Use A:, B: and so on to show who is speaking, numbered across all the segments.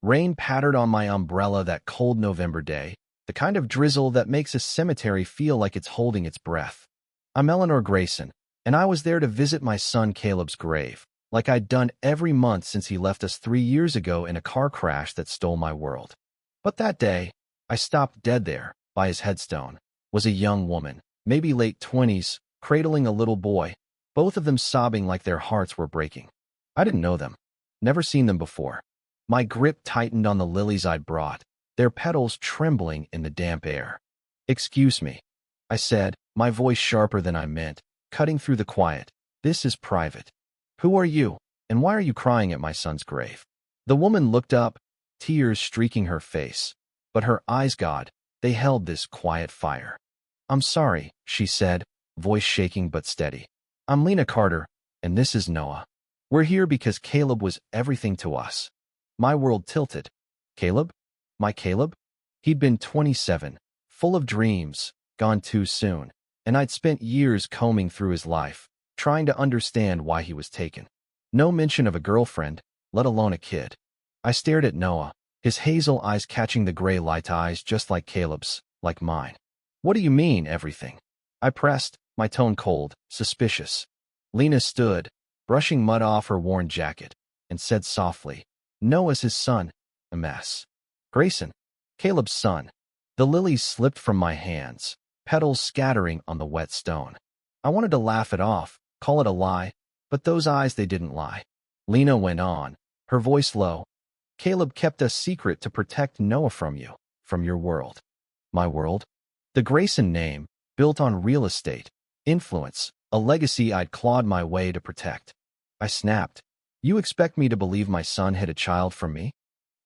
A: Rain pattered on my umbrella that cold November day, the kind of drizzle that makes a cemetery feel like it's holding its breath. I'm Eleanor Grayson, and I was there to visit my son Caleb's grave, like I'd done every month since he left us 3 years ago in a car crash that stole my world. But that day, I stopped dead there, by his headstone, was a young woman, maybe late 20s, cradling a little boy, both of them sobbing like their hearts were breaking. I didn't know them, never seen them before. My grip tightened on the lilies I'd brought, their petals trembling in the damp air. "Excuse me," I said, my voice sharper than I meant, cutting through the quiet. "This is private. Who are you, and why are you crying at my son's grave?" The woman looked up, tears streaking her face, but her eyes, God, they held this quiet fire. "I'm sorry," she said, voice shaking but steady. "I'm Lena Carter, and this is Noah. We're here because Caleb was everything to us." My world tilted. Caleb? My Caleb? He'd been 27, full of dreams, gone too soon, and I'd spent years combing through his life, trying to understand why he was taken. No mention of a girlfriend, let alone a kid. I stared at Noah, his hazel eyes catching the gray light eyes just like Caleb's, like mine. "What do you mean, everything?" I pressed, my tone cold, suspicious. Lena stood, brushing mud off her worn jacket, and said softly, "Noah's his son, a mess. Grayson, Caleb's son." The lilies slipped from my hands, petals scattering on the wet stone. I wanted to laugh it off, call it a lie, but those eyes, they didn't lie. Lena went on, her voice low. "Caleb kept a secret to protect Noah from you, from your world." My world? The Grayson name, built on real estate, influence, a legacy I'd clawed my way to protect. I snapped. "You expect me to believe my son hid a child from me?"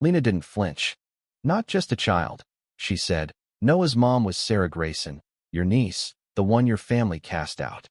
A: Lena didn't flinch. "Not just a child," she said. "Noah's mom was Sarah Grayson, your niece, the one your family cast out."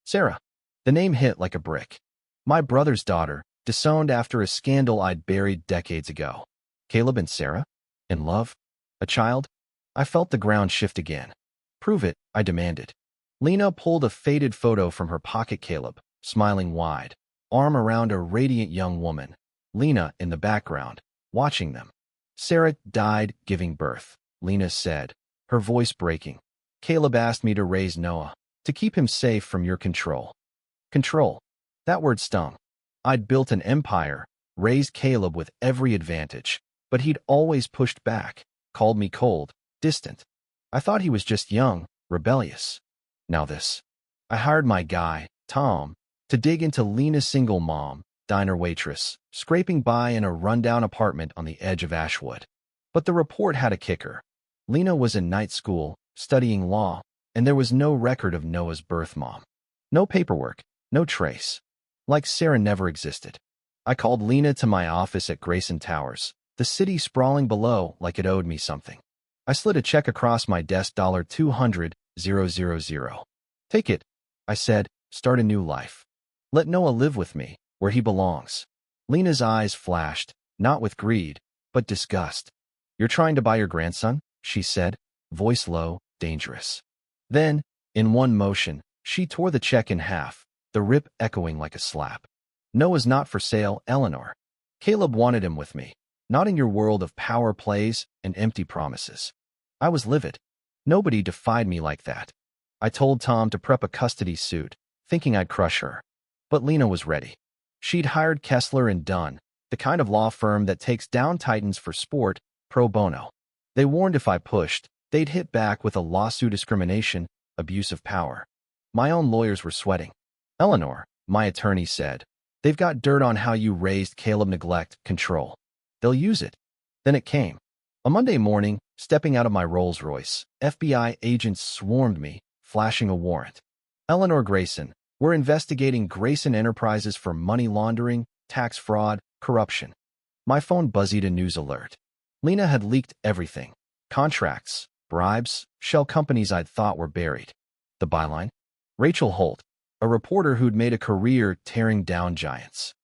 A: Sarah. The name hit like a brick. My brother's daughter, disowned after a scandal I'd buried decades ago. Caleb and Sarah? In love? A child? I felt the ground shift again. "Prove it," I demanded. Lena pulled a faded photo from her pocket. Caleb, smiling wide, arm around a radiant young woman. Lena in the background, watching them. "Sarah died giving birth," Lena said, her voice breaking. "Caleb asked me to raise Noah, to keep him safe from your control." Control. That word stung. I'd built an empire, raised Caleb with every advantage, but he'd always pushed back, called me cold, distant. I thought he was just young, rebellious. Now this. I hired my guy, Tom, to dig into Lena's single mom, diner waitress, scraping by in a rundown apartment on the edge of Ashwood. But the report had a kicker. Lena was in night school, studying law, and there was no record of Noah's birth mom. No paperwork, no trace. Like Sarah never existed. I called Lena to my office at Grayson Towers, the city sprawling below like it owed me something. I slid a check across my desk, $200,000. "Take it," I said, "start a new life. Let Noah live with me, where he belongs." Lena's eyes flashed, not with greed, but disgust. "You're trying to buy your grandson?" she said, voice low, dangerous. Then, in one motion, she tore the check in half, the rip echoing like a slap. "Noah's not for sale, Eleanor. Caleb wanted him with me, not in your world of power plays and empty promises." I was livid. Nobody defied me like that. I told Tom to prep a custody suit, thinking I'd crush her. But Lena was ready. She'd hired Kessler and Dunn, the kind of law firm that takes down titans for sport, pro bono. They warned if I pushed, they'd hit back with a lawsuit, discrimination, abuse of power. My own lawyers were sweating. "Eleanor," my attorney said, "they've got dirt on how you raised Caleb, neglect, control. They'll use it." Then it came. A Monday morning, stepping out of my Rolls Royce, FBI agents swarmed me, flashing a warrant. "Eleanor Grayson, we're investigating Grayson Enterprises for money laundering, tax fraud, corruption." My phone buzzed a news alert. Lena had leaked everything. Contracts, bribes, shell companies I'd thought were buried. The byline? Rachel Holt, a reporter who'd made a career tearing down giants.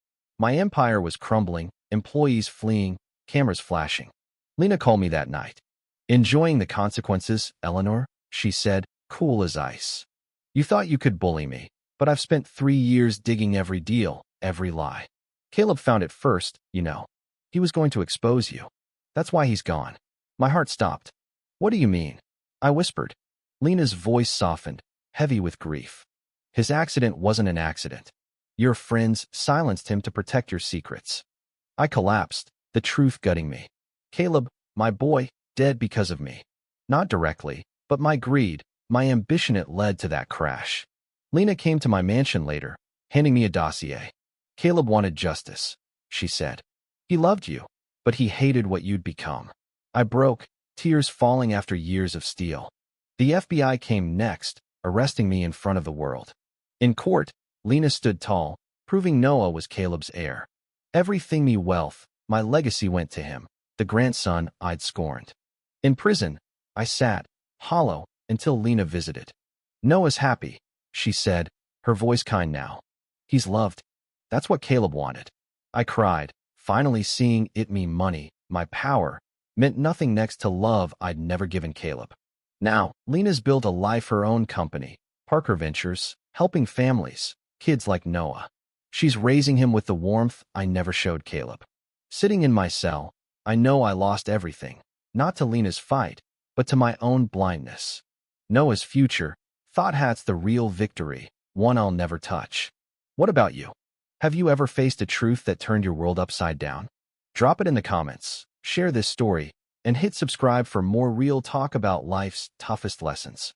A: My empire was crumbling, employees fleeing, cameras flashing. Lena called me that night. "Enjoying the consequences, Eleanor," she said, cool as ice. "You thought you could bully me, but I've spent 3 years digging every deal, every lie. Caleb found it first, you know." He was going to expose you. That's why he's gone. My heart stopped. What do you mean? I whispered. Lena's voice softened, heavy with grief. His accident wasn't an accident. Your friends silenced him to protect your secrets. I collapsed, the truth gutting me. Caleb, my boy, dead because of me. Not directly, but my greed, my ambition, it led to that crash. Lena came to my mansion later, handing me a dossier. Caleb wanted justice, she said. He loved you, but he hated what you'd become. I broke, tears falling after years of steel. The FBI came next, arresting me in front of the world. In court, Lena stood tall, proving Noah was Caleb's heir. Everything, me wealth, my legacy, went to him, the grandson I'd scorned. In prison, I sat, hollow, until Lena visited. Noah's happy, she said, her voice kind now. He's loved. That's what Caleb wanted. I cried, finally seeing it. Me money, my power, meant nothing next to love I'd never given Caleb. Now, Lena's built a life, her own company, Parker Ventures, helping families, kids like Noah. She's raising him with the warmth I never showed Caleb. Sitting in my cell, I know I lost everything, not to Lena's fight, but to my own blindness. Noah's future, thought that's the real victory, one I'll never touch. What about you? Have you ever faced a truth that turned your world upside down? Drop it in the comments, share this story, and hit subscribe for more real talk about life's toughest lessons.